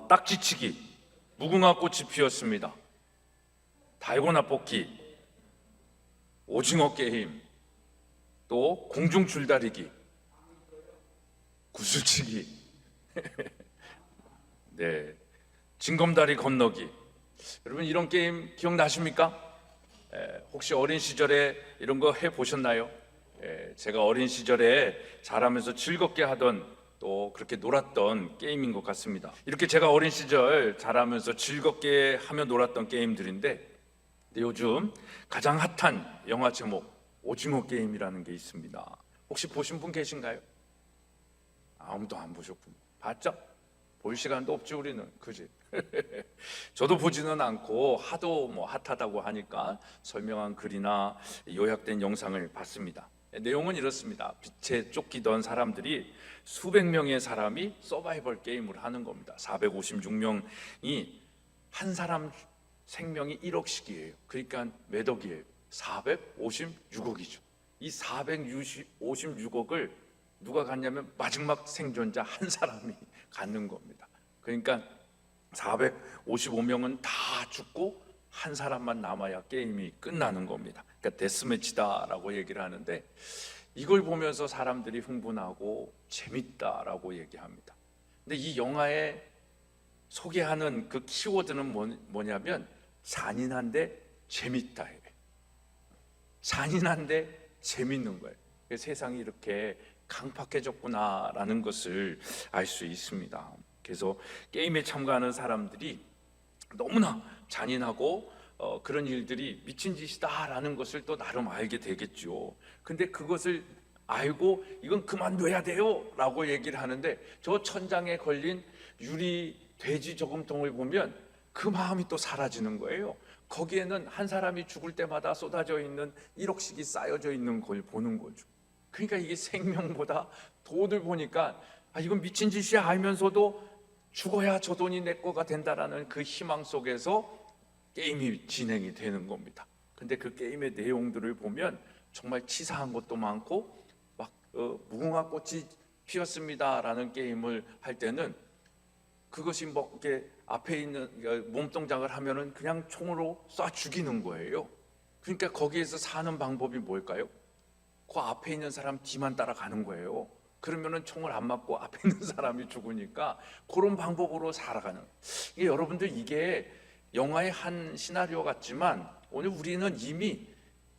딱지치기, 무궁화 꽃이 피었습니다, 달고나 뽑기, 오징어 게임, 또 공중 줄다리기, 구슬치기, 네, 징검다리 건너기. 여러분 이런 게임 기억나십니까? 혹시 어린 시절에 이런 거 해보셨나요? 제가 어린 시절에 자라면서 즐겁게 하던, 또 그렇게 놀았던 게임인 것 같습니다. 이렇게 제가 어린 시절 자라면서 즐겁게 하며 놀았던 게임들인데, 요즘 가장 핫한 영화 제목 오징어 게임이라는 게 있습니다. 혹시 보신 분 계신가요? 아무도 안 보셨군요. 봤죠? 볼 시간도 없지 우리는, 그지? 저도 보지는 않고 하도 핫하다고 하니까 설명한 글이나 요약된 영상을 봤습니다. 내용은 이렇습니다. 빛에 쫓기던 사람들이 수백 명의 사람이 서바이벌 게임을 하는 겁니다. 456명이 한 사람 생명이 1억씩이에요. 그러니까 몇 억이에요? 456억이죠. 이 456억을 누가 갖냐면 마지막 생존자 한 사람이 갖는 겁니다. 그러니까 455명은 다 죽고 한 사람만 남아야 게임이 끝나는 겁니다. 그러니까 데스매치다라고 얘기를 하는데, 이걸 보면서 사람들이 흥분하고 재밌다라고 얘기합니다. 근데 이 영화에 소개하는 그 키워드는 뭐냐면 잔인한데 재밌다예요. 잔인한데 재밌는 거예요. 세상이 이렇게 강팍해졌구나라는 것을 알 수 있습니다. 그래서 게임에 참가하는 사람들이 너무나 잔인하고 그런 일들이 미친 짓이다라는 것을 또 나름 알게 되겠죠. 근데 그것을 알고 이건 그만둬야 돼요 라고 얘기를 하는데, 저 천장에 걸린 유리 돼지 저금통을 보면 그 마음이 또 사라지는 거예요. 거기에는 한 사람이 죽을 때마다 쏟아져 있는 1억씩이 쌓여져 있는 걸 보는 거죠. 그러니까 이게 생명보다 돈을 보니까 이건 미친 짓이야 알면서도 죽어야 저 돈이 내 거가 된다라는 그 희망 속에서 게임이 진행이 되는 겁니다. 근데 그 게임의 내용들을 보면 정말 치사한 것도 많고, 무궁화 꽃이 피었습니다라는 게임을 할 때는 그것이 이렇게 앞에 있는 몸동작을 하면은 그냥 총으로 쏴 죽이는 거예요. 그러니까 거기에서 사는 방법이 뭘까요? 그 앞에 있는 사람 뒤만 따라가는 거예요. 그러면은 총을 안 맞고 앞에 있는 사람이 죽으니까 그런 방법으로 살아가는. 여러분들 이게 영화의 한 시나리오 같지만 오늘 우리는 이미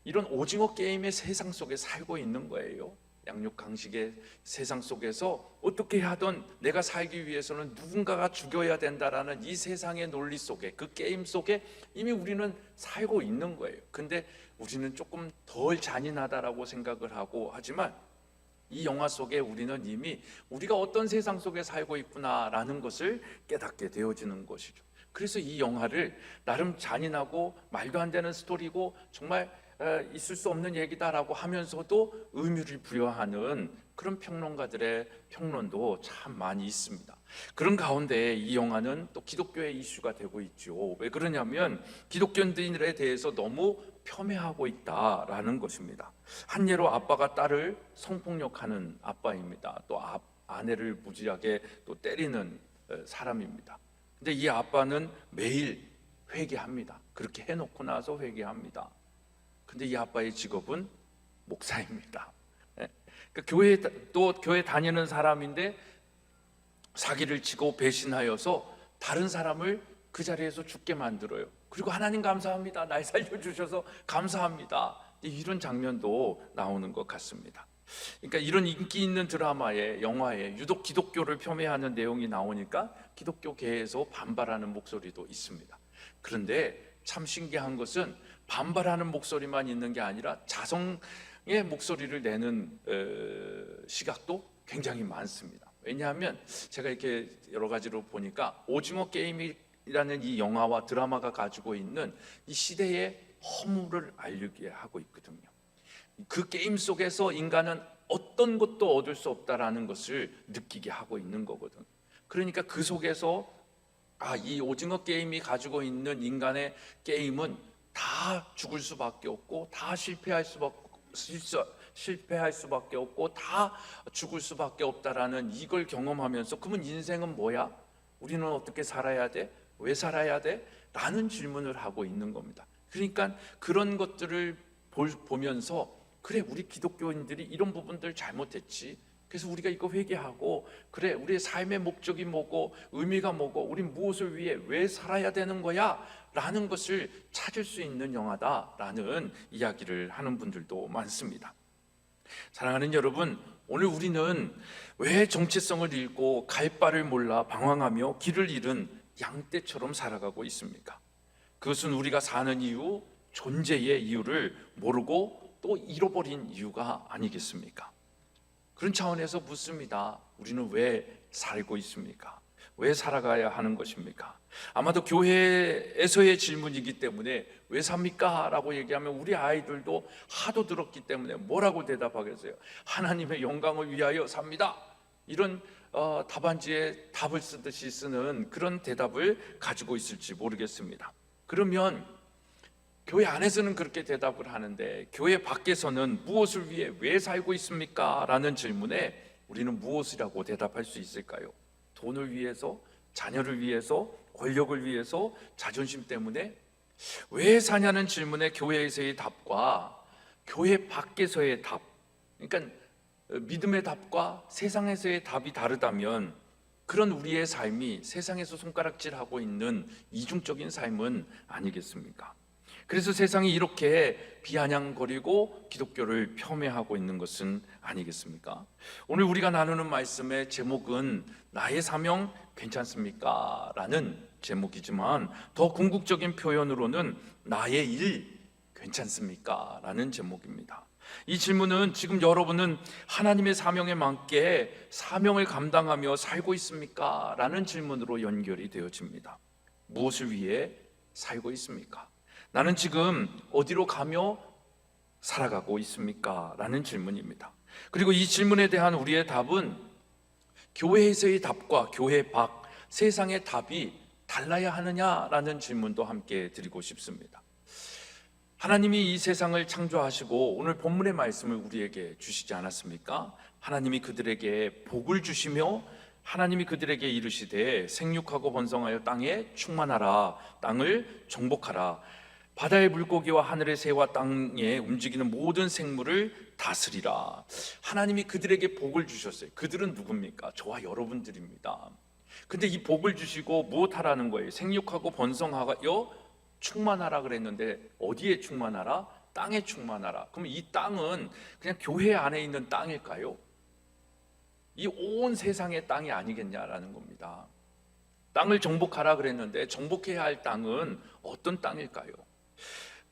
이런 오징어 게임의 세상 속에 살고 있는 거예요. 양육 강식의 세상 속에서 어떻게 하든 내가 살기 위해서는 누군가가 죽여야 된다라는 이 세상의 논리 속에, 그 게임 속에 이미 우리는 살고 있는 거예요. 근데 우리는 조금 덜 잔인하다라고 생각을 하고, 하지만 이 영화 속에 우리는 이미 우리가 어떤 세상 속에 살고 있구나라는 것을 깨닫게 되어지는 것이죠. 그래서 이 영화를 나름 잔인하고 말도 안 되는 스토리고 정말 있을 수 없는 얘기다라고 하면서도 의미를 부여하는 그런 평론가들의 평론도 참 많이 있습니다. 그런 가운데 이 영화는 또 기독교의 이슈가 되고 있죠. 왜 그러냐면 기독교인들에 대해서 너무 폄훼하고 있다라는 것입니다. 한 예로 아빠가 딸을 성폭력하는 아빠입니다. 또 아내를 무지하게 또 때리는 사람입니다. 근데 이 아빠는 매일 회개합니다. 그렇게 해놓고 나서 회개합니다. 근데 이 아빠의 직업은 목사입니다. 그러니까 교회 다니는 사람인데 사기를 치고 배신하여서 다른 사람을 그 자리에서 죽게 만들어요. 그리고 하나님 감사합니다, 날 살려주셔서 감사합니다, 이런 장면도 나오는 것 같습니다. 그러니까 이런 인기 있는 드라마에, 영화에 유독 기독교를 겸해하는 내용이 나오니까 기독교계에서 반발하는 목소리도 있습니다. 그런데 참 신기한 것은 반발하는 목소리만 있는 게 아니라 자성의 목소리를 내는 시각도 굉장히 많습니다. 왜냐하면 제가 이렇게 여러 가지로 보니까 오징어 게임이라는 이 영화와 드라마가 가지고 있는 이 시대의 허물을 알리게 하고 있거든요. 그 게임 속에서 인간은 어떤 것도 얻을 수 없다라는 것을 느끼게 하고 있는 거거든. 그러니까 그 속에서 이 오징어 게임이 가지고 있는 인간의 게임은 다 죽을 수밖에 없고, 다 실패할 수밖에 없고, 다 죽을 수밖에 없다라는 이걸 경험하면서, 그러면 인생은 뭐야? 우리는 어떻게 살아야 돼? 왜 살아야 돼? 라는 질문을 하고 있는 겁니다. 그러니까 그런 것들을 보면서 그래, 우리 기독교인들이 이런 부분들 잘못했지. 그래서 우리가 이거 회개하고 그래, 우리의 삶의 목적이 뭐고 의미가 뭐고 우리 무엇을 위해 왜 살아야 되는 거야? 라는 것을 찾을 수 있는 영화다라는 이야기를 하는 분들도 많습니다. 사랑하는 여러분, 오늘 우리는 왜 정체성을 잃고 갈 바를 몰라 방황하며 길을 잃은 양떼처럼 살아가고 있습니까? 그것은 우리가 사는 이유, 존재의 이유를 모르고 또 잃어버린 이유가 아니겠습니까? 그런 차원에서 묻습니다. 우리는 왜 살고 있습니까? 왜 살아가야 하는 것입니까? 아마도 교회에서의 질문이기 때문에 왜 삽니까? 라고 얘기하면 우리 아이들도 하도 들었기 때문에 뭐라고 대답하겠어요? 하나님의 영광을 위하여 삽니다. 이런 답안지에 답을 쓰듯이 쓰는 그런 대답을 가지고 있을지 모르겠습니다. 그러면 교회 안에서는 그렇게 대답을 하는데 교회 밖에서는 무엇을 위해 왜 살고 있습니까? 라는 질문에 우리는 무엇이라고 대답할 수 있을까요? 돈을 위해서, 자녀를 위해서, 권력을 위해서, 자존심 때문에? 왜 사냐는 질문에 교회에서의 답과 교회 밖에서의 답, 그러니까 믿음의 답과 세상에서의 답이 다르다면 그런 우리의 삶이 세상에서 손가락질하고 있는 이중적인 삶은 아니겠습니까? 그래서 세상이 이렇게 비아냥거리고 기독교를 폄훼하고 있는 것은 아니겠습니까? 오늘 우리가 나누는 말씀의 제목은 나의 사명 괜찮습니까? 라는 제목이지만 더 궁극적인 표현으로는 나의 일 괜찮습니까? 라는 제목입니다. 이 질문은 지금 여러분은 하나님의 사명에 맞게 사명을 감당하며 살고 있습니까? 라는 질문으로 연결이 되어집니다. 무엇을 위해 살고 있습니까? 나는 지금 어디로 가며 살아가고 있습니까? 라는 질문입니다. 그리고 이 질문에 대한 우리의 답은 교회에서의 답과 교회 밖 세상의 답이 달라야 하느냐라는 질문도 함께 드리고 싶습니다. 하나님이 이 세상을 창조하시고 오늘 본문의 말씀을 우리에게 주시지 않았습니까? 하나님이 그들에게 복을 주시며 하나님이 그들에게 이르시되 생육하고 번성하여 땅에 충만하라, 땅을 정복하라, 바다의 물고기와 하늘의 새와 땅에 움직이는 모든 생물을 다스리라. 하나님이 그들에게 복을 주셨어요. 그들은 누굽니까? 저와 여러분들입니다. 근데 이 복을 주시고 무엇하라는 거예요? 생육하고 번성하여 충만하라 그랬는데 어디에 충만하라? 땅에 충만하라. 그럼 이 땅은 그냥 교회 안에 있는 땅일까요? 이 온 세상의 땅이 아니겠냐라는 겁니다. 땅을 정복하라 그랬는데 정복해야 할 땅은 어떤 땅일까요?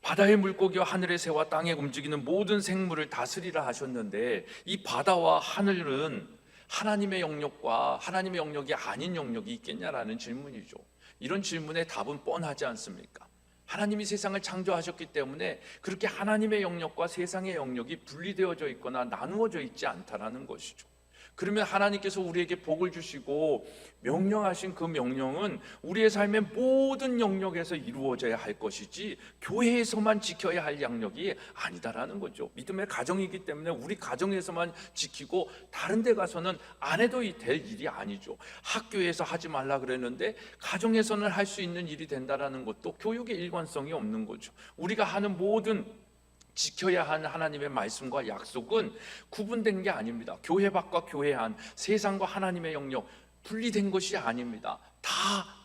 바다의 물고기와 하늘의 새와 땅에 움직이는 모든 생물을 다스리라 하셨는데 이 바다와 하늘은 하나님의 영역과 하나님의 영역이 아닌 영역이 있겠냐라는 질문이죠. 이런 질문의 답은 뻔하지 않습니까? 하나님이 세상을 창조하셨기 때문에 그렇게 하나님의 영역과 세상의 영역이 분리되어져 있거나 나누어져 있지 않다라는 것이죠. 그러면 하나님께서 우리에게 복을 주시고 명령하신 그 명령은 우리의 삶의 모든 영역에서 이루어져야 할 것이지 교회에서만 지켜야 할 영역이 아니다라는 거죠. 믿음의 가정이기 때문에 우리 가정에서만 지키고 다른 데 가서는 안 해도 될 일이 아니죠. 학교에서 하지 말라 그랬는데 가정에서는 할 수 있는 일이 된다라는 것도 교육의 일관성이 없는 거죠. 우리가 하는 모든 지켜야 하는 하나님의 말씀과 약속은 구분된 게 아닙니다. 교회 밖과 교회 안, 세상과 하나님의 영역 분리된 것이 아닙니다. 다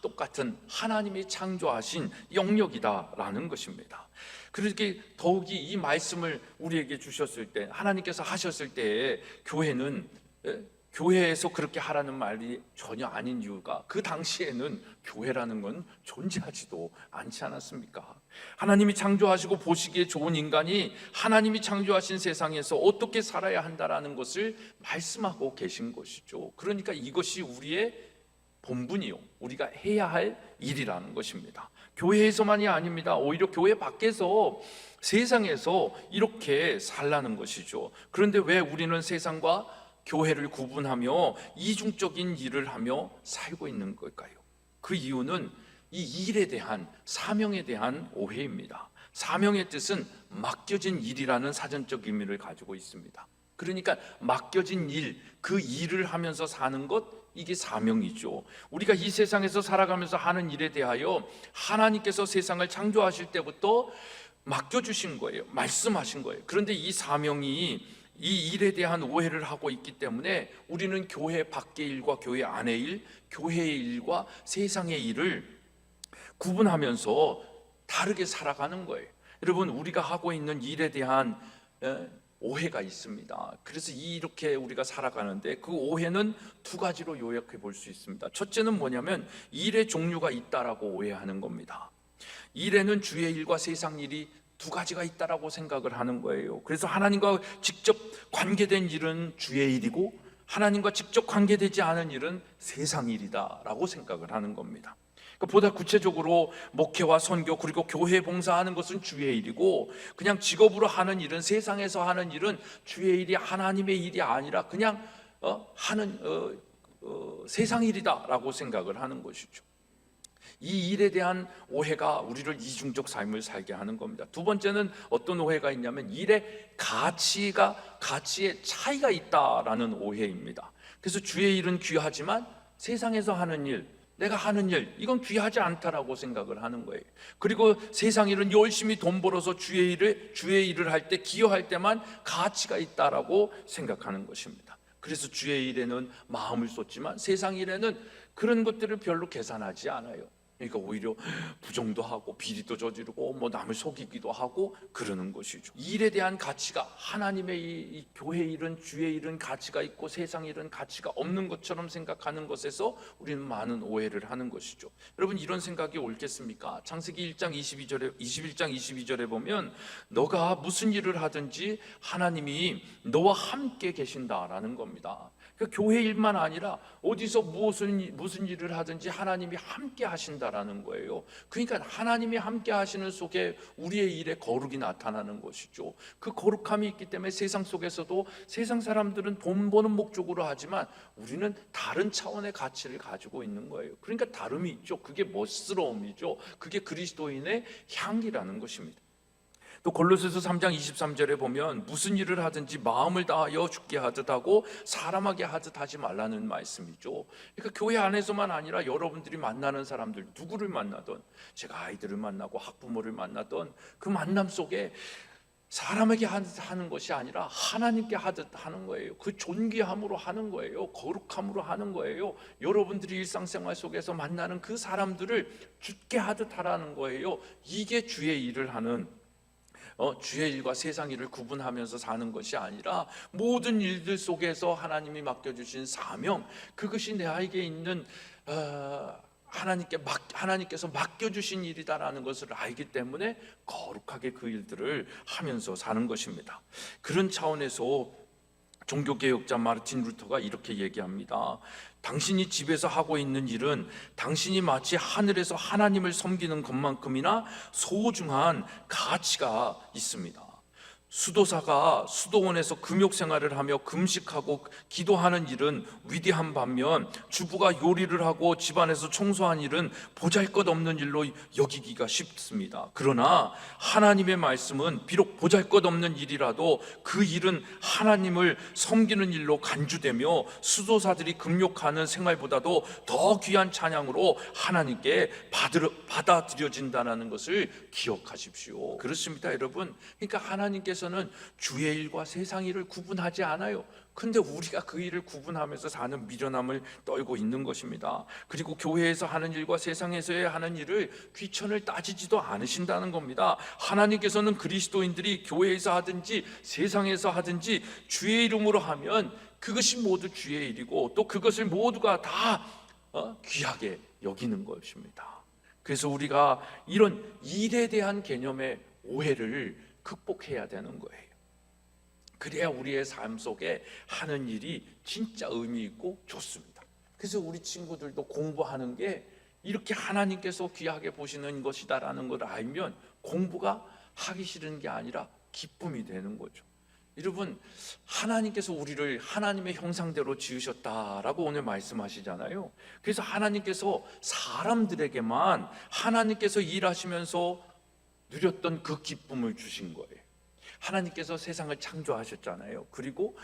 똑같은 하나님이 창조하신 영역이다라는 것입니다. 그렇게 더욱이 이 말씀을 우리에게 주셨을 때, 하나님께서 하셨을 때에 교회는 교회에서 그렇게 하라는 말이 전혀 아닌 이유가 그 당시에는 교회라는 건 존재하지도 않지 않았습니까? 하나님이 창조하시고 보시기에 좋은 인간이 하나님이 창조하신 세상에서 어떻게 살아야 한다라는 것을 말씀하고 계신 것이죠. 그러니까 이것이 우리의 본분이요, 우리가 해야 할 일이라는 것입니다. 교회에서만이 아닙니다. 오히려 교회 밖에서 세상에서 이렇게 살라는 것이죠. 그런데 왜 우리는 세상과 교회를 구분하며 이중적인 일을 하며 살고 있는 걸까요? 그 이유는 이 일에 대한, 사명에 대한 오해입니다. 사명의 뜻은 맡겨진 일이라는 사전적 의미를 가지고 있습니다. 그러니까 맡겨진 일, 그 일을 하면서 사는 것, 이게 사명이죠. 우리가 이 세상에서 살아가면서 하는 일에 대하여 하나님께서 세상을 창조하실 때부터 맡겨주신 거예요. 말씀하신 거예요. 그런데 이 사명이 이 일에 대한 오해를 하고 있기 때문에 우리는 교회 밖의 일과 교회 안의 일, 교회의 일과 세상의 일을 구분하면서 다르게 살아가는 거예요. 여러분, 우리가 하고 있는 일에 대한 오해가 있습니다. 그래서 이렇게 우리가 살아가는데 그 오해는 두 가지로 요약해 볼 수 있습니다. 첫째는 뭐냐면 일의 종류가 있다라고 오해하는 겁니다. 일에는 주의 일과 세상 일이 두 가지가 있다라고 생각을 하는 거예요. 그래서 하나님과 직접 관계된 일은 주의 일이고 하나님과 직접 관계되지 않은 일은 세상 일이다라고 생각을 하는 겁니다. 그러니까 보다 구체적으로 목회와 선교 그리고 교회 봉사하는 것은 주의 일이고 그냥 직업으로 하는 일은 세상에서 하는 일은 주의 일이 하나님의 일이 아니라 그냥 하는 세상 일이다라고 생각을 하는 것이죠. 이 일에 대한 오해가 우리를 이중적 삶을 살게 하는 겁니다. 두 번째는 어떤 오해가 있냐면 일의 가치의 차이가 있다라는 오해입니다. 그래서 주의 일은 귀하지만 세상에서 하는 일, 내가 하는 일, 이건 귀하지 않다라고 생각을 하는 거예요. 그리고 세상 일은 열심히 돈 벌어서 주의 일을 할 때, 기여할 때만 가치가 있다라고 생각하는 것입니다. 그래서 주의 일에는 마음을 쏟지만 세상 일에는 그런 것들을 별로 계산하지 않아요. 그러니까 오히려 부정도 하고 비리도 저지르고 뭐 남을 속이기도 하고 그러는 것이죠. 일에 대한 가치가 하나님의 이 교회 일은 주의 일은 가치가 있고 세상 일은 가치가 없는 것처럼 생각하는 것에서 우리는 많은 오해를 하는 것이죠. 여러분, 이런 생각이 옳겠습니까? 창세기 1장 21장 22절에 보면 너가 무슨 일을 하든지 하나님이 너와 함께 계신다라는 겁니다. 그 교회 일만 아니라 어디서 무슨 일을 하든지 하나님이 함께 하신다라는 거예요. 그러니까 하나님이 함께 하시는 속에 우리의 일에 거룩이 나타나는 것이죠. 그 거룩함이 있기 때문에 세상 속에서도 세상 사람들은 돈 버는 목적으로 하지만 우리는 다른 차원의 가치를 가지고 있는 거예요. 그러니까 다름이 있죠. 그게 멋스러움이죠. 그게 그리스도인의 향기라는 것입니다. 또 골로새서 3장 23절에 보면 무슨 일을 하든지 마음을 다하여 주께 하듯 하고 사람에게 하듯 하지 말라는 말씀이죠. 그러니까 교회 안에서만 아니라 여러분들이 만나는 사람들, 누구를 만나든, 제가 아이들을 만나고 학부모를 만나든 그 만남 속에 사람에게 하는 것이 아니라 하나님께 하듯 하는 거예요. 그 존귀함으로 하는 거예요. 거룩함으로 하는 거예요. 여러분들이 일상생활 속에서 만나는 그 사람들을 주께 하듯 하라는 거예요. 이게 주의 일을 하는 주의 일과 세상 일을 구분하면서 사는 것이 아니라 모든 일들 속에서 하나님이 맡겨주신 사명, 그것이 내게 있는 하나님께서 맡겨주신 일이다라는 것을 알기 때문에 거룩하게 그 일들을 하면서 사는 것입니다. 그런 차원에서 종교개혁자 마르틴 루터가 이렇게 얘기합니다. 당신이 집에서 하고 있는 일은 당신이 마치 하늘에서 하나님을 섬기는 것만큼이나 소중한 가치가 있습니다. 수도사가 수도원에서 금욕 생활을 하며 금식하고 기도하는 일은 위대한 반면 주부가 요리를 하고 집안에서 청소한 일은 보잘것없는 일로 여기기가 쉽습니다. 그러나 하나님의 말씀은 비록 보잘것없는 일이라도 그 일은 하나님을 섬기는 일로 간주되며 수도사들이 금욕하는 생활보다도 더 귀한 찬양으로 하나님께 받아들여진다는 것을 기억하십시오. 그렇습니다, 여러분. 그러니까 하나님께서는 주의 일과 세상 일을 구분하지 않아요. 근데 우리가 그 일을 구분하면서 사는 미련함을 떨고 있는 것입니다. 그리고 교회에서 하는 일과 세상에서의 하는 일을 귀천을 따지지도 않으신다는 겁니다. 하나님께서는 그리스도인들이 교회에서 하든지 세상에서 하든지 주의 이름으로 하면 그것이 모두 주의 일이고 또 그것을 모두가 다 귀하게 여기는 것입니다. 그래서 우리가 이런 일에 대한 개념의 오해를 극복해야 되는 거예요. 그래야 우리의 삶 속에 하는 일이 진짜 의미 있고 좋습니다. 그래서 우리 친구들도 공부하는 게 이렇게 하나님께서 귀하게 보시는 것이다라는 걸 알면 공부가 하기 싫은 게 아니라 기쁨이 되는 거죠. 여러분, 하나님께서 우리를 하나님의 형상대로 지으셨다라고 오늘 말씀하시잖아요. 그래서 하나님께서 사람들에게만 하나님께서 일하시면서 누렸던 그 기쁨을 주신 거예요. 하나님께서 세상을 창조하셨잖아요. 그리고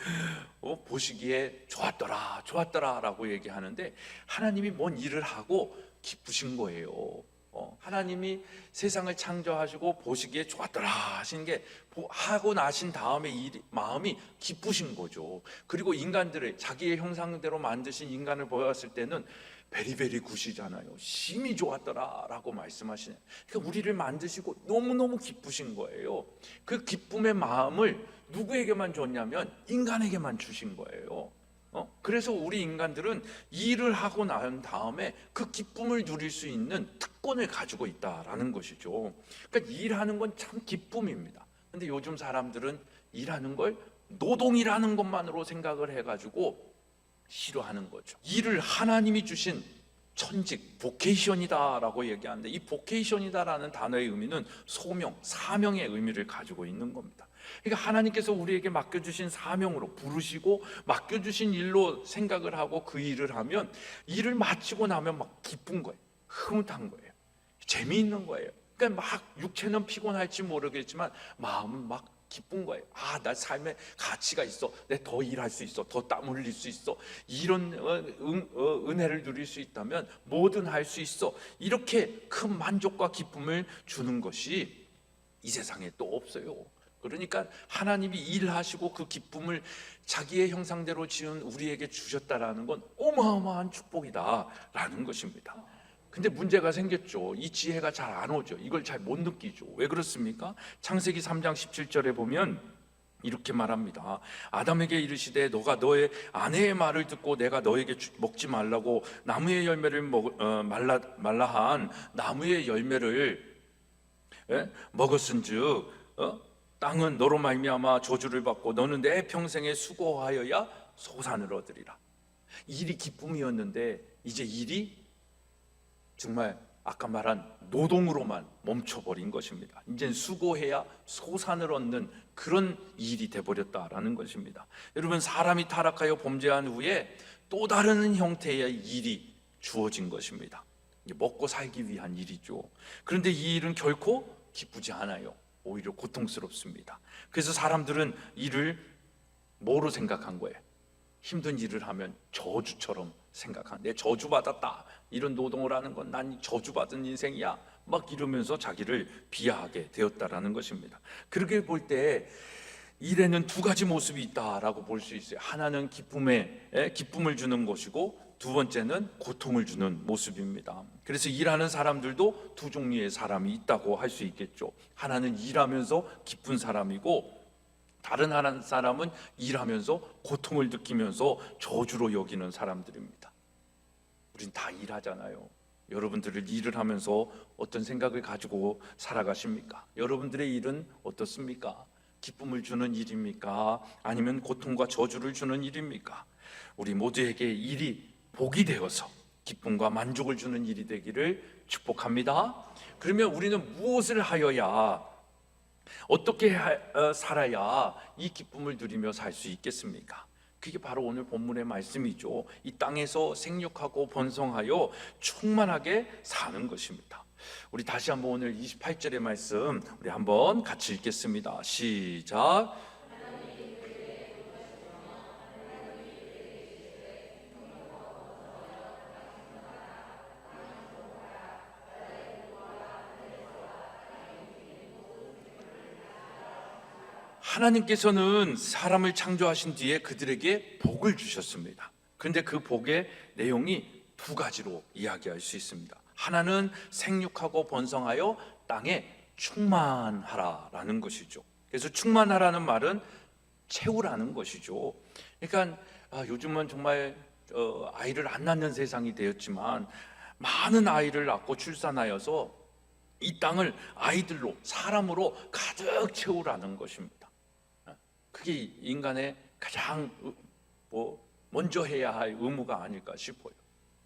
보시기에 좋았더라, 좋았더라 라고 얘기하는데 하나님이 뭔 일을 하고 기쁘신 거예요. 하나님이 세상을 창조하시고 보시기에 좋았더라 하신 게 하고 나신 다음에 마음이 기쁘신 거죠. 그리고 인간들을 자기의 형상대로 만드신 인간을 보았을 때는 베리베리 굿이잖아요. 심히 좋았더라 라고 말씀하시네. 그러니까 우리를 만드시고 너무너무 기쁘신 거예요. 그 기쁨의 마음을 누구에게만 줬냐면 인간에게만 주신 거예요. 그래서 우리 인간들은 일을 하고 난 다음에 그 기쁨을 누릴 수 있는 특권을 가지고 있다라는 것이죠. 그러니까 일하는 건 참 기쁨입니다. 근데 요즘 사람들은 일하는 걸 노동이라는 것만으로 생각을 해가지고 싫어하는 거죠. 일을 하나님이 주신 천직, 보케이션이다라고 얘기하는데 이 보케이션이다라는 단어의 의미는 소명, 사명의 의미를 가지고 있는 겁니다. 그러니까 하나님께서 우리에게 맡겨주신 사명으로 부르시고 맡겨주신 일로 생각을 하고 그 일을 하면 일을 마치고 나면 막 기쁜 거예요. 흐뭇한 거예요. 재미있는 거예요. 그러니까 막 육체는 피곤할지 모르겠지만 마음은 막 기쁜 거예요. 나 삶에 가치가 있어. 내 더 일할 수 있어. 더 땀 흘릴 수 있어. 이런 은혜를 누릴 수 있다면 뭐든 할 수 있어. 이렇게 큰 만족과 기쁨을 주는 것이 이 세상에 또 없어요. 그러니까 하나님이 일하시고 그 기쁨을 자기의 형상대로 지은 우리에게 주셨다라는 건 어마어마한 축복이다라는 것입니다. 근데 문제가 생겼죠. 이 지혜가 잘 안 오죠. 이걸 잘 못 느끼죠. 왜 그렇습니까? 창세기 3장 17절에 보면 이렇게 말합니다. 아담에게 이르시되 너가 너의 아내의 말을 듣고 내가 너에게 먹지 말라고 나무의 열매를 말라한 나무의 열매를 먹었은즉 땅은 너로 말미암아 저주를 받고 너는 내 평생에 수고하여야 소산을 얻으리라. 일이 기쁨이었는데 이제 일이 정말 아까 말한 노동으로만 멈춰버린 것입니다. 이제 수고해야 소산을 얻는 그런 일이 돼버렸다라는 것입니다. 여러분, 사람이 타락하여 범죄한 후에 또 다른 형태의 일이 주어진 것입니다. 먹고 살기 위한 일이죠. 그런데 이 일은 결코 기쁘지 않아요. 오히려 고통스럽습니다. 그래서 사람들은 일을 뭐로 생각한 거예요? 힘든 일을 하면 저주처럼 생각한, 내 저주받았다, 이런 노동을 하는 건 난 저주받은 인생이야, 막 이러면서 자기를 비하하게 되었다라는 것입니다. 그렇게 볼 때 일에는 두 가지 모습이 있다라고 볼 수 있어요. 하나는 기쁨을 주는 것이고 두 번째는 고통을 주는 모습입니다. 그래서 일하는 사람들도 두 종류의 사람이 있다고 할 수 있겠죠. 하나는 일하면서 기쁜 사람이고 다른 한 사람은 일하면서 고통을 느끼면서 저주로 여기는 사람들입니다. 우린 다 일하잖아요. 여러분들은 일을 하면서 어떤 생각을 가지고 살아가십니까? 여러분들의 일은 어떻습니까? 기쁨을 주는 일입니까? 아니면 고통과 저주를 주는 일입니까? 우리 모두에게 일이 복이 되어서 기쁨과 만족을 주는 일이 되기를 축복합니다. 그러면 우리는 무엇을 하여야, 어떻게 살아야 이 기쁨을 누리며 살 수 있겠습니까? 그게 바로 오늘 본문의 말씀이죠. 이 땅에서 생육하고 번성하여 충만하게 사는 것입니다. 우리 다시 한번 오늘 28절의 말씀 우리 한번 같이 읽겠습니다. 시작. 하나님께서는 사람을 창조하신 뒤에 그들에게 복을 주셨습니다. 그런데 그 복의 내용이 두 가지로 이야기할 수 있습니다. 하나는 생육하고 번성하여 땅에 충만하라라는 것이죠. 그래서 충만하라는 말은 채우라는 것이죠. 그러니까 요즘은 정말 아이를 안 낳는 세상이 되었지만 많은 아이를 낳고 출산하여서 이 땅을 아이들로, 사람으로 가득 채우라는 것입니다. 그게 인간의 가장 먼저 해야 할 의무가 아닐까 싶어요.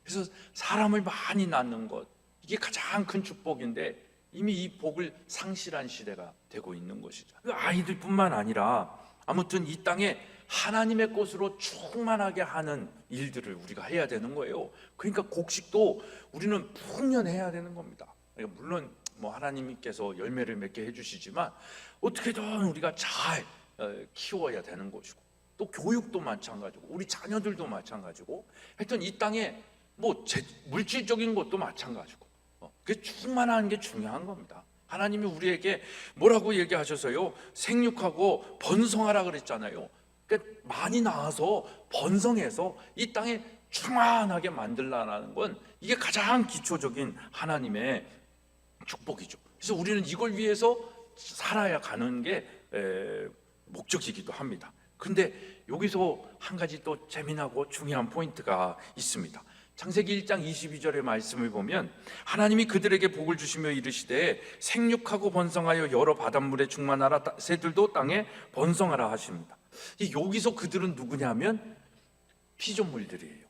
그래서 사람을 많이 낳는 것, 이게 가장 큰 축복인데 이미 이 복을 상실한 시대가 되고 있는 것이죠. 그 아이들뿐만 아니라 아무튼 이 땅에 하나님의 것으로 충만하게 하는 일들을 우리가 해야 되는 거예요. 그러니까 곡식도 우리는 풍년해야 되는 겁니다. 물론 뭐 하나님께서 열매를 맺게 해주시지만 어떻게든 우리가 잘 키워야 되는 것이고, 또 교육도 마찬가지고 우리 자녀들도 마찬가지고, 하여튼 이 땅에 뭐 물질적인 것도 마찬가지고 그 충만한 게 중요한 겁니다. 하나님이 우리에게 뭐라고 얘기하셔서요, 생육하고 번성하라 그랬잖아요. 그러니까 많이 낳아서 번성해서 이 땅에 충만하게 만들라는 건 이게 가장 기초적인 하나님의 축복이죠. 그래서 우리는 이걸 위해서 살아야 가는 게 목적이기도 합니다. 근데 여기서 한 가지 또 재미나고 중요한 포인트가 있습니다. 창세기 1장 22절의 말씀을 보면 하나님이 그들에게 복을 주시며 이르시되 생육하고 번성하여 여러 바닷물에 충만하라, 새들도 땅에 번성하라 하십니다. 여기서 그들은 누구냐면 피조물들이에요.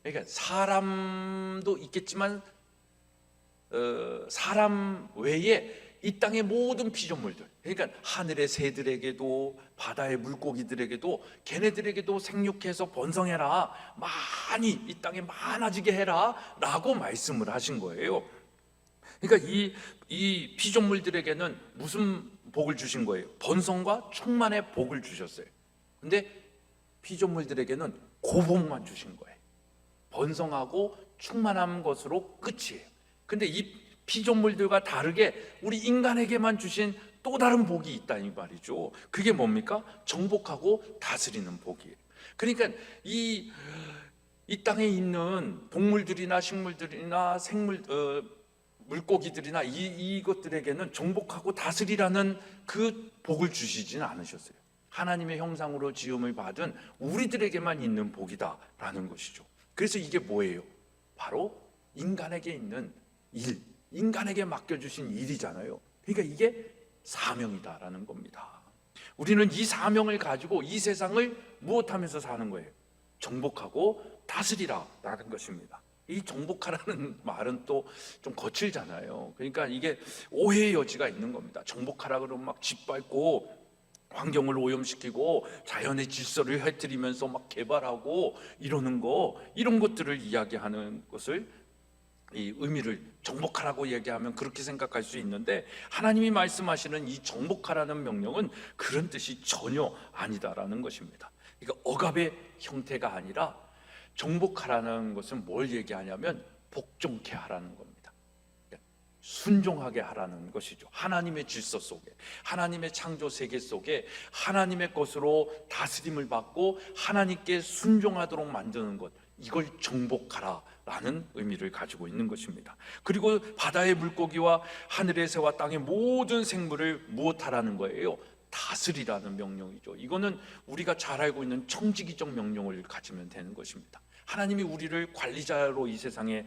그러니까 사람도 있겠지만 사람 외에 이 땅의 모든 피조물들, 그러니까 하늘의 새들에게도 바다의 물고기들에게도 걔네들에게도 생육해서 번성해라, 많이 이 땅에 많아지게 해라 라고 말씀을 하신 거예요. 그러니까 이 피조물들에게는 무슨 복을 주신 거예요? 번성과 충만의 복을 주셨어요. 근데 피조물들에게는 고복만 주신 거예요. 번성하고 충만한 것으로 끝이에요. 근데 이 피조물들과 다르게 우리 인간에게만 주신 또 다른 복이 있다 이 말이죠. 그게 뭡니까? 정복하고 다스리는 복이에요. 그러니까 이 땅에 있는 동물들이나 식물들이나 물고기들이나 이것들에게는 정복하고 다스리라는 그 복을 주시지는 않으셨어요. 하나님의 형상으로 지음을 받은 우리들에게만 있는 복이다라는 것이죠. 그래서 이게 뭐예요? 바로 인간에게 있는 일, 인간에게 맡겨주신 일이잖아요. 그러니까 이게 사명이다라는 겁니다. 우리는 이 사명을 가지고 이 세상을 무엇하면서 사는 거예요? 정복하고 다스리라라는 것입니다. 이 정복하라는 말은 또 좀 거칠잖아요. 그러니까 이게 오해의 여지가 있는 겁니다. 정복하라 그러면 막 짓밟고 환경을 오염시키고 자연의 질서를 해뜨리면서 막 개발하고 이러는 거, 이런 것들을 이야기하는 것을, 이 의미를 정복하라고 얘기하면 그렇게 생각할 수 있는데, 하나님이 말씀하시는 이 정복하라는 명령은 그런 뜻이 전혀 아니다라는 것입니다. 그러니까 억압의 형태가 아니라 정복하라는 것은 뭘 얘기하냐면 복종케 하라는 겁니다. 순종하게 하라는 것이죠. 하나님의 질서 속에, 하나님의 창조 세계 속에 하나님의 것으로 다스림을 받고 하나님께 순종하도록 만드는 것, 이걸 정복하라라는 의미를 가지고 있는 것입니다. 그리고 바다의 물고기와 하늘의 새와 땅의 모든 생물을 무엇하라는 거예요? 다스리라는 명령이죠. 이거는 우리가 잘 알고 있는 청지기적 명령을 가지면 되는 것입니다. 하나님이 우리를 관리자로 이 세상에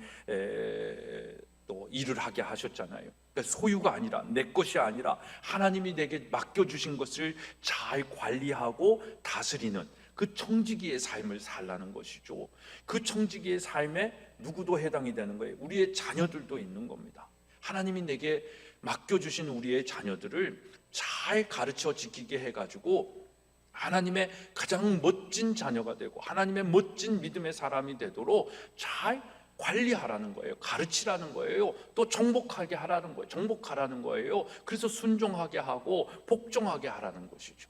또 일을 하게 하셨잖아요. 그러니까 소유가 아니라, 내 것이 아니라 하나님이 내게 맡겨주신 것을 잘 관리하고 다스리는 그 청지기의 삶을 살라는 것이죠. 그 청지기의 삶에 누구도 해당이 되는 거예요. 우리의 자녀들도 있는 겁니다. 하나님이 내게 맡겨주신 우리의 자녀들을 잘 가르쳐 지키게 해가지고 하나님의 가장 멋진 자녀가 되고 하나님의 멋진 믿음의 사람이 되도록 잘 관리하라는 거예요. 가르치라는 거예요. 또 정복하게 하라는 거예요. 정복하라는 거예요. 그래서 순종하게 하고 복종하게 하라는 것이죠.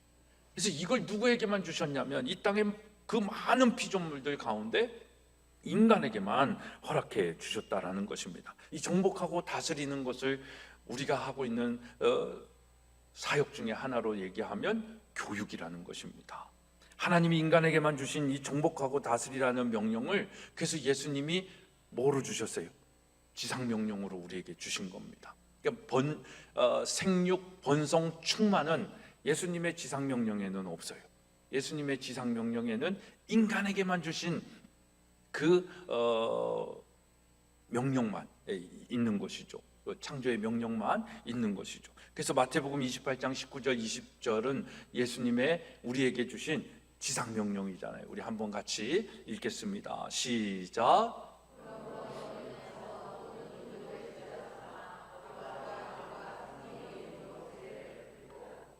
그래서 이걸 누구에게만 주셨냐면 이 땅의 그 많은 피조물들 가운데 인간에게만 허락해 주셨다라는 것입니다. 이 정복하고 다스리는 것을 우리가 하고 있는 사역 중에 하나로 얘기하면 교육이라는 것입니다. 하나님이 인간에게만 주신 이 정복하고 다스리라는 명령을 그래서 예수님이 뭐로 주셨어요? 지상명령으로 우리에게 주신 겁니다. 그러니까 생육, 번성, 충만은 예수님의 지상명령에는 없어요. 예수님의 지상명령에는 인간에게만 주신 그 명령만 있는 것이죠. 창조의 명령만 있는 것이죠. 그래서 마태복음 28장 19절 20절은 예수님의 우리에게 주신 지상명령이잖아요. 우리 한번 같이 읽겠습니다. 시작.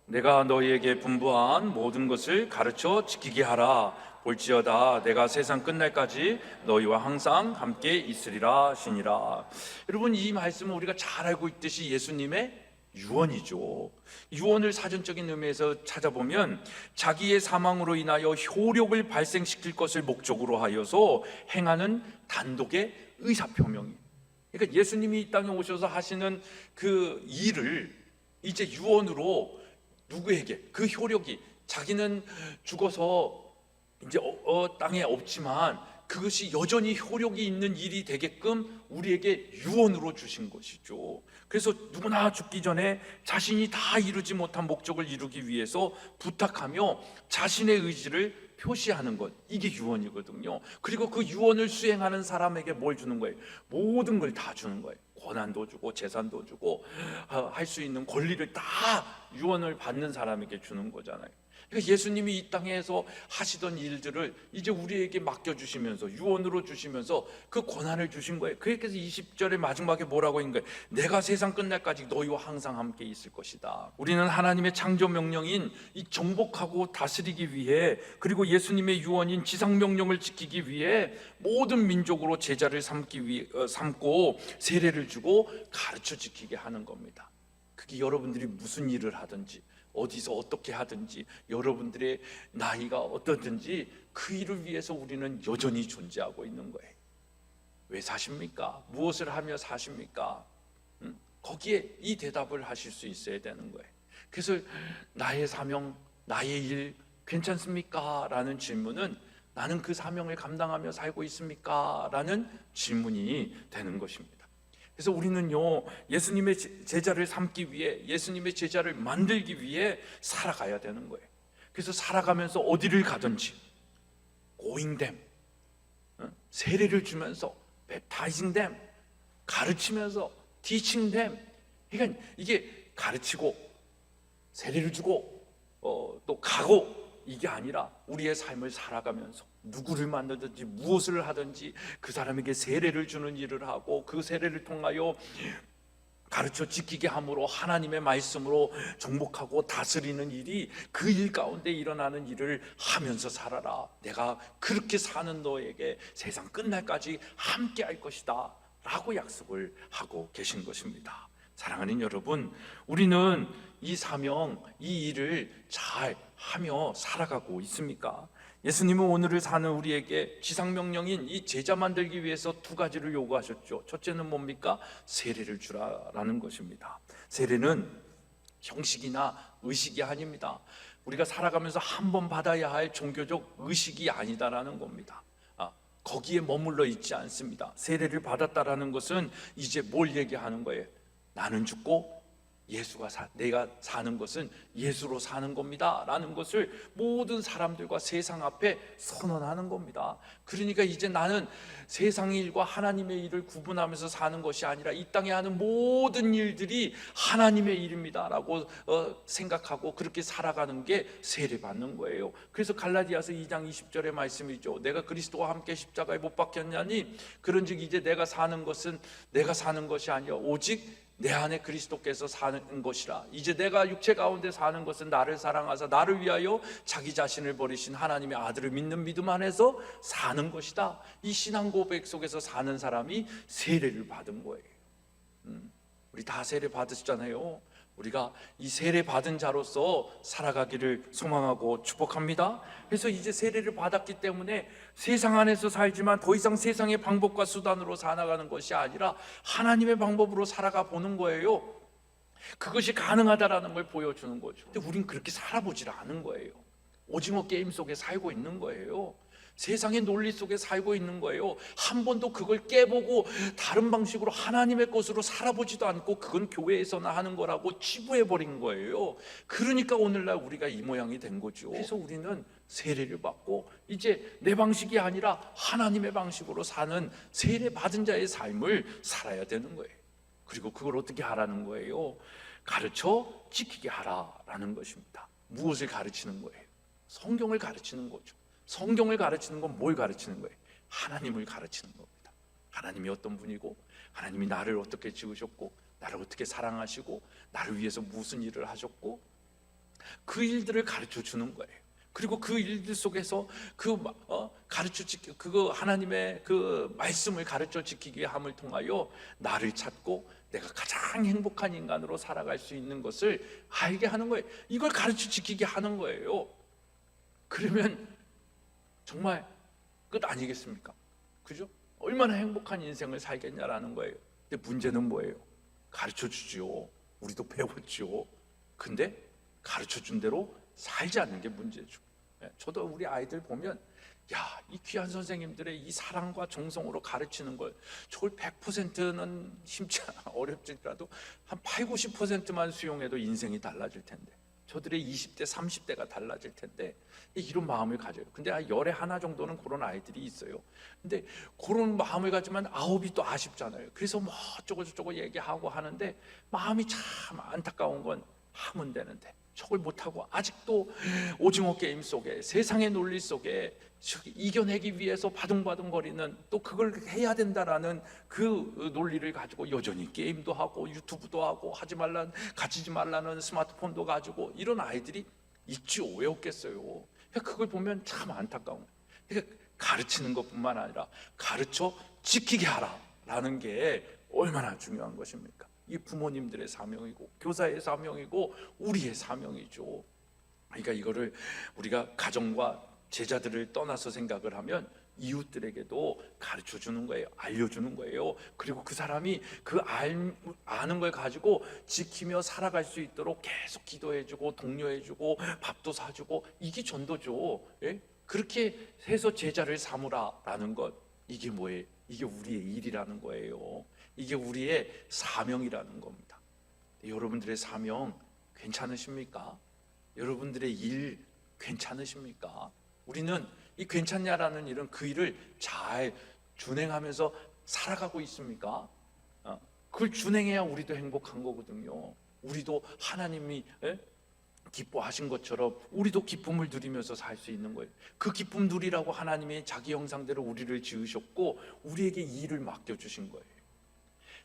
내가 너희에게 분부한 모든 것을 가르쳐 지키게 하라. 볼지어다 내가 세상 끝날까지 너희와 항상 함께 있으리라 하시니라. 여러분, 이 말씀은 우리가 잘 알고 있듯이 예수님의 유언이죠. 유언을 사전적인 의미에서 찾아보면 자기의 사망으로 인하여 효력을 발생시킬 것을 목적으로 하여서 행하는 단독의 의사표명이, 그러니까 예수님이 이 땅에 오셔서 하시는 그 일을 이제 유언으로 누구에게 그 효력이, 자기는 죽어서 이제 땅에 없지만 그것이 여전히 효력이 있는 일이 되게끔 우리에게 유언으로 주신 것이죠. 그래서 누구나 죽기 전에 자신이 다 이루지 못한 목적을 이루기 위해서 부탁하며 자신의 의지를 표시하는 것, 이게 유언이거든요. 그리고 그 유언을 수행하는 사람에게 뭘 주는 거예요? 모든 걸 다 주는 거예요. 권한도 주고 재산도 주고 할 수 있는 권리를 다 유언을 받는 사람에게 주는 거잖아요. 그러니까 예수님이 이 땅에서 하시던 일들을 이제 우리에게 맡겨주시면서 유언으로 주시면서 그 권한을 주신 거예요. 그래서 20절의 마지막에 뭐라고 있는 거예요? 내가 세상 끝날까지 너희와 항상 함께 있을 것이다. 우리는 하나님의 창조 명령인 이 정복하고 다스리기 위해, 그리고 예수님의 유언인 지상명령을 지키기 위해 모든 민족으로 제자를 삼고 세례를 주고 가르쳐 지키게 하는 겁니다. 그게 여러분들이 무슨 일을 하든지 어디서 어떻게 하든지 여러분들의 나이가 어떻든지 그 일을 위해서 우리는 여전히 존재하고 있는 거예요. 왜 사십니까? 무엇을 하며 사십니까? 거기에 이 대답을 하실 수 있어야 되는 거예요. 그래서 나의 사명, 나의 일 괜찮습니까? 라는 질문은 나는 그 사명을 감당하며 살고 있습니까? 라는 질문이 되는 것입니다. 그래서 우리는요, 예수님의 제자를 삼기 위해, 예수님의 제자를 만들기 위해 살아가야 되는 거예요. 그래서 살아가면서 어디를 가든지 going them, 세례를 주면서 baptizing them, 가르치면서 teaching them. 그러니까 이게 가르치고 세례를 주고 또 가고, 이게 아니라 우리의 삶을 살아가면서 누구를 만나든지 무엇을 하든지 그 사람에게 세례를 주는 일을 하고, 그 세례를 통하여 가르쳐 지키게 함으로 하나님의 말씀으로 정복하고 다스리는 일이, 그 일 가운데 일어나는 일을 하면서 살아라. 내가 그렇게 사는 너에게 세상 끝날까지 함께 할 것이다 라고 약속을 하고 계신 것입니다. 사랑하는 여러분, 우리는 이 사명, 이 일을 잘 하며 살아가고 있습니까? 예수님은 오늘을 사는 우리에게 지상명령인 이 제자 만들기 위해서 두 가지를 요구하셨죠. 첫째는 뭡니까? 세례를 주라라는 것입니다. 세례는 형식이나 의식이 아닙니다. 우리가 살아가면서 한 번 받아야 할 종교적 의식이 아니다라는 겁니다. 거기에 머물러 있지 않습니다. 세례를 받았다라는 것은 이제 뭘 얘기하는 거예요? 나는 죽고 내가 사는 것은 예수로 사는 겁니다 라는 것을 모든 사람들과 세상 앞에 선언하는 겁니다. 그러니까 이제 나는 세상 일과 하나님의 일을 구분하면서 사는 것이 아니라 이 땅에 하는 모든 일들이 하나님의 일입니다 라고 생각하고 그렇게 살아가는 게 세례 받는 거예요. 그래서 갈라디아서 2장 20절의 말씀이죠. 내가 그리스도와 함께 십자가에 못 박혔냐니 그런즉 이제 내가 사는 것은 내가 사는 것이 아니라 오직 내 안에 그리스도께서 사는 것이라. 이제 내가 육체 가운데 사는 것은 나를 사랑하사 나를 위하여 자기 자신을 버리신 하나님의 아들을 믿는 믿음 안에서 사는 것이다. 이 신앙 고백 속에서 사는 사람이 세례를 받은 거예요. 우리 다 세례 받으셨잖아요. 우리가 이 세례 받은 자로서 살아가기를 소망하고 축복합니다. 그래서 이제 세례를 받았기 때문에 세상 안에서 살지만 더 이상 세상의 방법과 수단으로 살아가는 것이 아니라 하나님의 방법으로 살아가 보는 거예요. 그것이 가능하다라는 걸 보여주는 거죠. 근데 우린 그렇게 살아보질 않은 거예요. 오징어 게임 속에 살고 있는 거예요. 세상의 논리 속에 살고 있는 거예요. 한 번도 그걸 깨보고 다른 방식으로 하나님의 것으로 살아보지도 않고 그건 교회에서나 하는 거라고 치부해버린 거예요. 그러니까 오늘날 우리가 이 모양이 된 거죠. 그래서 우리는 세례를 받고 이제 내 방식이 아니라 하나님의 방식으로 사는 세례 받은 자의 삶을 살아야 되는 거예요. 그리고 그걸 어떻게 하라는 거예요? 가르쳐 지키게 하라라는 것입니다. 무엇을 가르치는 거예요? 성경을 가르치는 거죠. 성경을 가르치는 건 뭘 가르치는 거예요? 하나님을 가르치는 겁니다. 하나님이 어떤 분이고 하나님이 나를 어떻게 지으셨고 나를 어떻게 사랑하시고 나를 위해서 무슨 일을 하셨고 그 일들을 가르쳐 주는 거예요. 그리고 그 일들 속에서 가르쳐 지키 그거 하나님의 그 말씀을 가르쳐 지키기 함을 통하여 나를 찾고 내가 가장 행복한 인간으로 살아갈 수 있는 것을 알게 하는 거예요. 이걸 가르쳐 지키게 하는 거예요. 그러면 정말 끝 아니겠습니까? 그죠? 얼마나 행복한 인생을 살겠냐라는 거예요. 근데 문제는 뭐예요? 가르쳐 주지요. 우리도 배웠지요. 근데 가르쳐 준 대로 살지 않는 게 문제죠. 저도 우리 아이들 보면 야, 이 귀한 선생님들의 이 사랑과 정성으로 가르치는 걸 저걸 100%는 힘치 어렵지라도 한 8, 90%만 수용해도 인생이 달라질 텐데, 저들의 20대, 30대가 달라질 텐데 이런 마음을 가져요. 근데 열에 하나 정도는 그런 아이들이 있어요. 근데 그런 마음을 가지면 9이 또 아쉽잖아요. 그래서 뭐 어쩌고 얘기하고 하는데 마음이 참 안타까운 건 하면 되는데 저걸 못하고 아직도 오징어 게임 속에, 세상의 논리 속에 이겨내기 위해서 바둥바둥거리는, 또 그걸 해야 된다라는 그 논리를 가지고 여전히 게임도 하고 유튜브도 하고 가지지 말라는 스마트폰도 가지고 이런 아이들이 있지요. 왜 없겠어요? 그걸 보면 참 안타까운 거예요. 그러니까 가르치는 것뿐만 아니라 가르쳐 지키게 하라라는 게 얼마나 중요한 것입니까? 이 부모님들의 사명이고 교사의 사명이고 우리의 사명이죠. 그러니까 이거를 우리가 가정과 제자들을 떠나서 생각을 하면 이웃들에게도 가르쳐 주는 거예요. 알려주는 거예요. 그리고 그 사람이 아는 걸 가지고 지키며 살아갈 수 있도록 계속 기도해주고 독려해주고 밥도 사주고, 이게 전도죠. 예? 그렇게 해서 제자를 삼으라라는 것, 이게 뭐예요? 이게 우리의 일이라는 거예요. 이게 우리의 사명이라는 겁니다. 여러분들의 사명 괜찮으십니까? 여러분들의 일 괜찮으십니까? 우리는 이 괜찮냐라는 일은 그 일을 잘 준행하면서 살아가고 있습니까? 그걸 준행해야 우리도 행복한 거거든요. 우리도 하나님이 기뻐하신 것처럼 우리도 기쁨을 누리면서 살 수 있는 거예요. 그 기쁨 누리라고 하나님이 자기 형상대로 우리를 지으셨고 우리에게 이 일을 맡겨주신 거예요.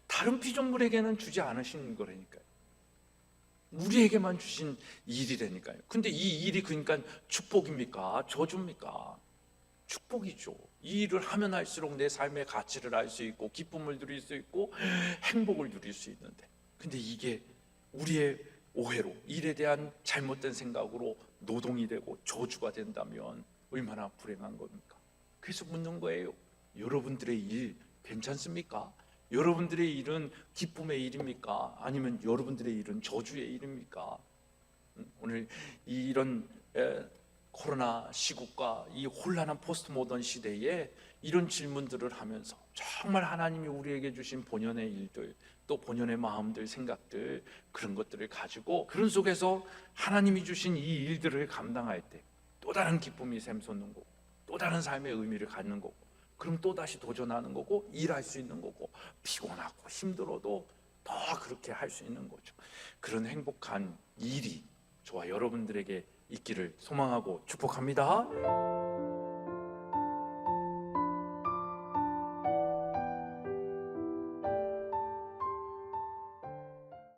다른 피조물에게는 주지 않으신 거라니까요. 우리에게만 주신 일이라니까요. 근데 이 일이 그러니까 축복입니까? 저주입니까? 축복이죠. 이 일을 하면 할수록 내 삶의 가치를 알 수 있고 기쁨을 누릴 수 있고 행복을 누릴 수 있는데, 근데 이게 우리의 오해로, 일에 대한 잘못된 생각으로 노동이 되고 저주가 된다면 얼마나 불행한 겁니까? 그래서 묻는 거예요. 여러분들의 일 괜찮습니까? 여러분들의 일은 기쁨의 일입니까? 아니면 여러분들의 일은 저주의 일입니까? 오늘 이런 코로나 시국과 이 혼란한 포스트 모던 시대에 이런 질문들을 하면서 정말 하나님이 우리에게 주신 본연의 일들, 또 본연의 마음들, 생각들, 그런 것들을 가지고 그런 속에서 하나님이 주신 이 일들을 감당할 때 또 다른 기쁨이 샘솟는 거고, 또 다른 삶의 의미를 갖는 거고, 그럼 또다시 도전하는 거고, 일할 수 있는 거고, 피곤하고 힘들어도 더 그렇게 할 수 있는 거죠. 그런 행복한 일이 저와 여러분들에게 있기를 소망하고 축복합니다.